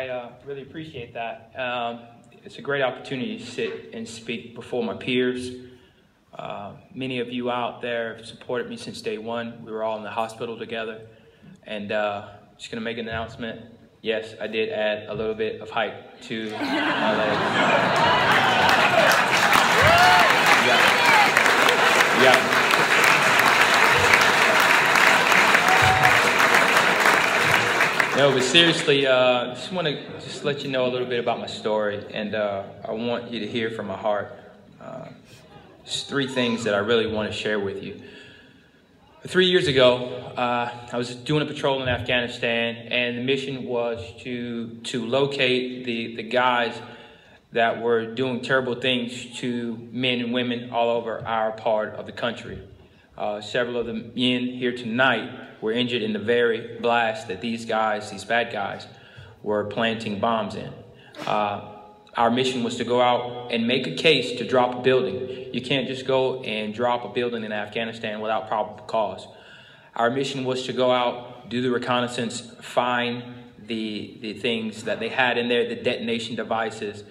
I really appreciate that. It's a great opportunity to sit and speak before my peers. Many of you out there have supported me since day one. We were all in the hospital together. And just going to make an announcement. Yes, I did add a little bit of height to my legs. Yeah. No, but seriously, just want to let you know a little bit about my story, and I want you to hear from my heart. Just three things that I really want to share with you. 3 years ago, I was doing a patrol in Afghanistan, and the mission was to locate the guys that were doing terrible things to men and women all over our part of the country. Several of the men here tonight were injured in the very blast that these guys, these bad guys, were planting bombs in. Our mission was to go out and make a case to drop a building. You can't just go and drop a building in Afghanistan without probable cause. Our mission was to go out, do the reconnaissance, find the things that they had in there, the detonation devices,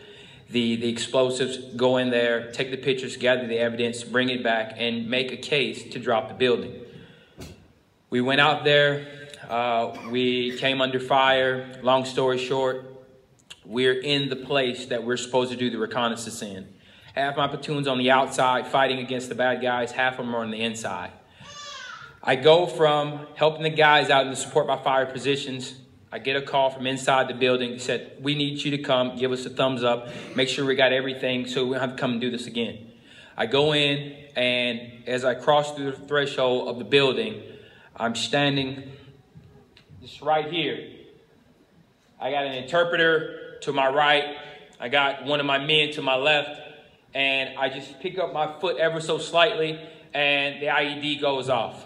the explosives, go in there, take the pictures, gather the evidence, bring it back, and make a case to drop the building. We went out there, we came under fire. Long story short, we're in the place that we're supposed to do the reconnaissance in. Half my platoon's on the outside fighting against the bad guys, half of them are on the inside. I go from helping the guys out in the support by fire positions. I get a call from inside the building. He said, "We need you to come, give us a thumbs up, make sure we got everything so we don't have to come and do this again." I go in, and as I cross through the threshold of the building, I'm standing just right here. I got an interpreter to my right. I got one of my men to my left, and I just pick up my foot ever so slightly, and the IED goes off.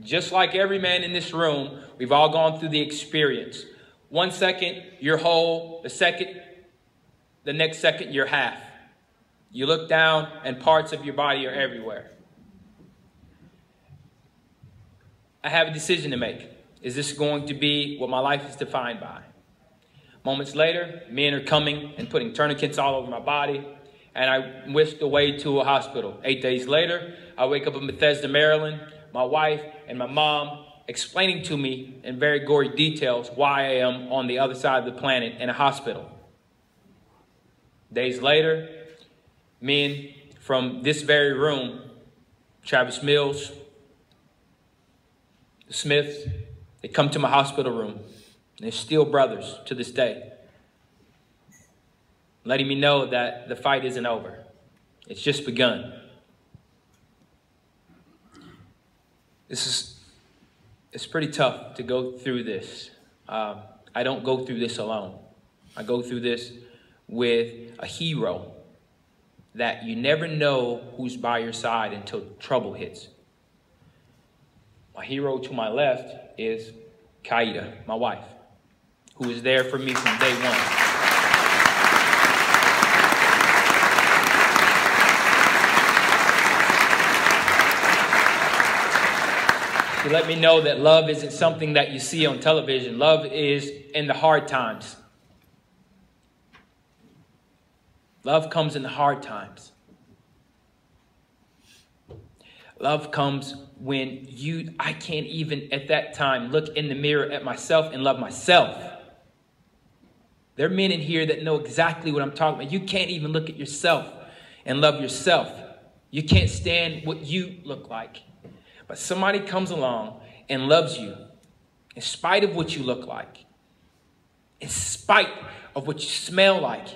Just like every man in this room, we've all gone through the experience. 1 second, you're whole. The next second, you're half. You look down, and parts of your body are everywhere. I have a decision to make. Is this going to be what my life is defined by? Moments later, men are coming and putting tourniquets all over my body, and I whisked away to a hospital. 8 days later, I wake up in Bethesda, Maryland. My wife and my mom explaining to me in very gory details why I am on the other side of the planet in a hospital. Days later, men from this very room, Travis Mills, the Smiths, they come to my hospital room. They're still brothers to this day, letting me know that the fight isn't over. It's just begun. It's pretty tough to go through this. I don't go through this alone. I go through this with a hero that you never know who's by your side until trouble hits. My hero to my left is Kaida, my wife, who is there for me from day one. She let me know that love isn't something that you see on television. Love is in the hard times. Love comes in the hard times. Love comes when I can't even at that time look in the mirror at myself and love myself. There are men in here that know exactly what I'm talking about. You can't even look at yourself and love yourself. You can't stand what you look like. But somebody comes along and loves you in spite of what you look like, in spite of what you smell like,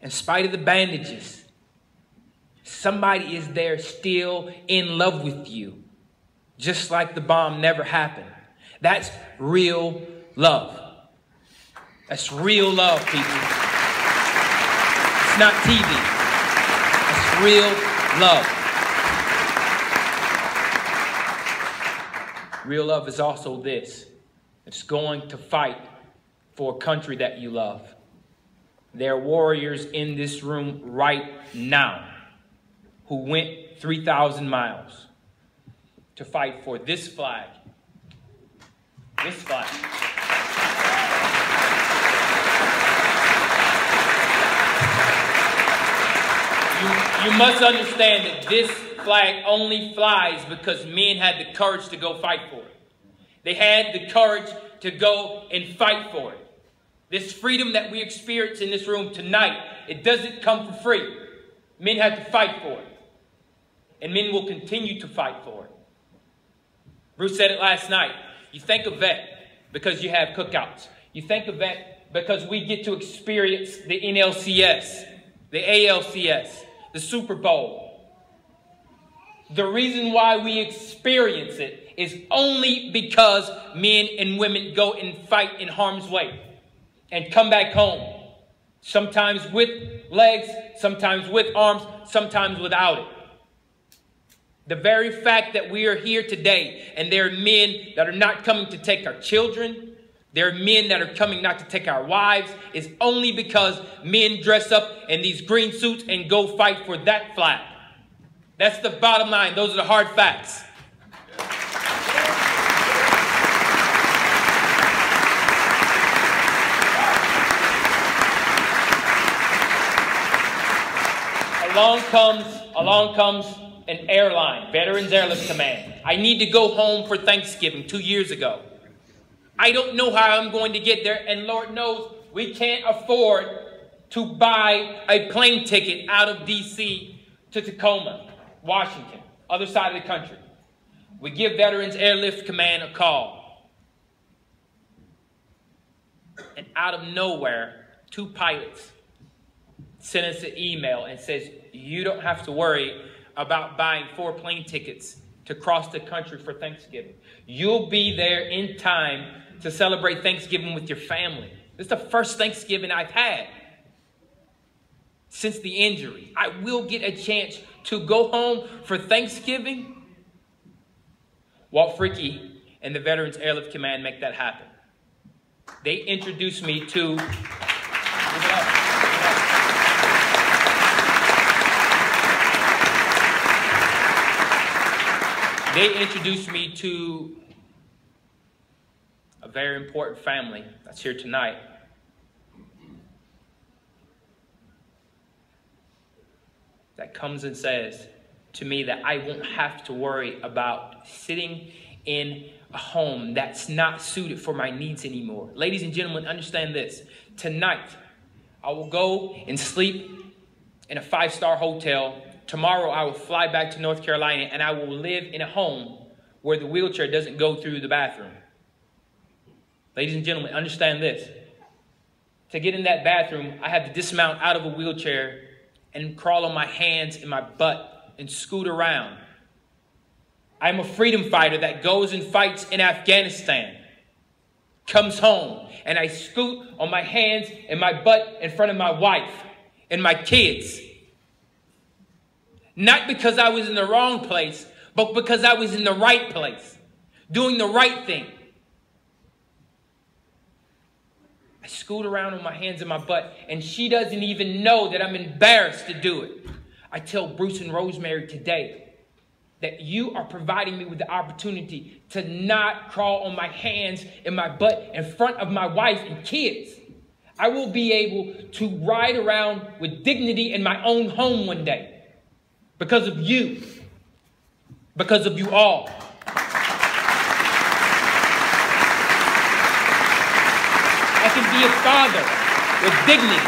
in spite of the bandages. Somebody is there still in love with you, just like the bomb never happened. That's real love. That's real love, people. It's not TV. It's real love. Real love is also this. It's going to fight for a country that you love. There are warriors in this room right now who went 3,000 miles to fight for this flag. This flag. You must understand that this flag only flies because men had the courage to go fight for it. They had the courage to go and fight for it. This freedom that we experience in this room tonight, it doesn't come for free. Men had to fight for it. And men will continue to fight for it. Bruce said it last night. You thank a vet because you have cookouts. You thank a vet because we get to experience the NLCS, the ALCS, the Super Bowl. The reason why we experience it is only because men and women go and fight in harm's way and come back home. Sometimes with legs, sometimes with arms, sometimes without it. The very fact that we are here today and there are men that are not coming to take our children, there are men that are coming not to take our wives, is only because men dress up in these green suits and go fight for that flag. That's the bottom line. Those are the hard facts. Along comes an airline, Veterans Airlift Command. I need to go home for Thanksgiving 2 years ago. I don't know how I'm going to get there, and Lord knows we can't afford to buy a plane ticket out of D.C. to Tacoma, Washington, other side of the country. We give Veterans Airlift Command a call. And out of nowhere, 2 pilots sent us an email and says, you don't have to worry about buying 4 plane tickets to cross the country for Thanksgiving. You'll be there in time to celebrate Thanksgiving with your family. This is the first Thanksgiving I've had since the injury. I will get a chance to go home for Thanksgiving. Walt Freaky and the Veterans Airlift Command make that happen. They introduced me to... They introduced me to a very important family that's here tonight. That comes and says to me that I won't have to worry about sitting in a home that's not suited for my needs anymore. Ladies and gentlemen, understand this. Tonight, I will go and sleep in a 5-star hotel. Tomorrow, I will fly back to North Carolina, and I will live in a home where the wheelchair doesn't go through the bathroom. Ladies and gentlemen, understand this. To get in that bathroom, I had to dismount out of a wheelchair and crawl on my hands and my butt and scoot around. I'm a freedom fighter that goes and fights in Afghanistan, comes home, and I scoot on my hands and my butt in front of my wife and my kids. Not because I was in the wrong place, but because I was in the right place, doing the right thing. I scoot around on my hands and my butt, and she doesn't even know that I'm embarrassed to do it. I tell Bruce and Rosemary today that you are providing me with the opportunity to not crawl on my hands and my butt in front of my wife and kids. I will be able to ride around with dignity in my own home one day. Because of you. Because of you all. I can be a father with dignity.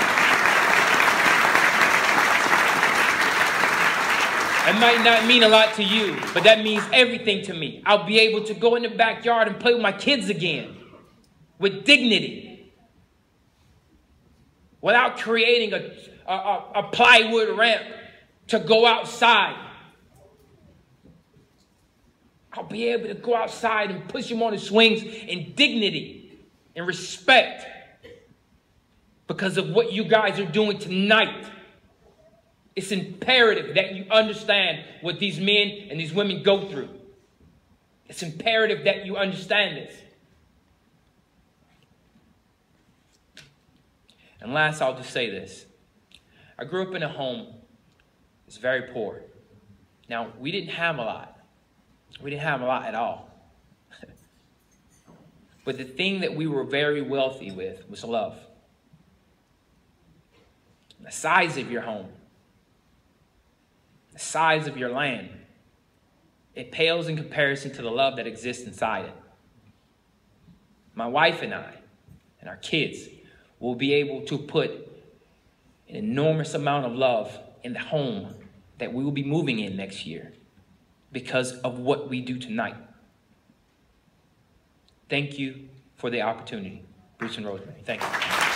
That might not mean a lot to you, but that means everything to me. I'll be able to go in the backyard and play with my kids again. With dignity. Without creating a plywood ramp to go outside. I'll be able to go outside and push him on the swings in dignity and respect because of what you guys are doing tonight. It's imperative that you understand what these men and these women go through. It's imperative that you understand this. And last, I'll just say this. I grew up in a home that's very poor. Now, we didn't have a lot. We didn't have a lot at all. But the thing that we were very wealthy with was love. The size of your home. the size of your land, it pales in comparison to the love that exists inside it. My wife and I and our kids will be able to put an enormous amount of love in the home that we will be moving in next year because of what we do tonight. Thank you for the opportunity. Bruce and Rosemary, thank you.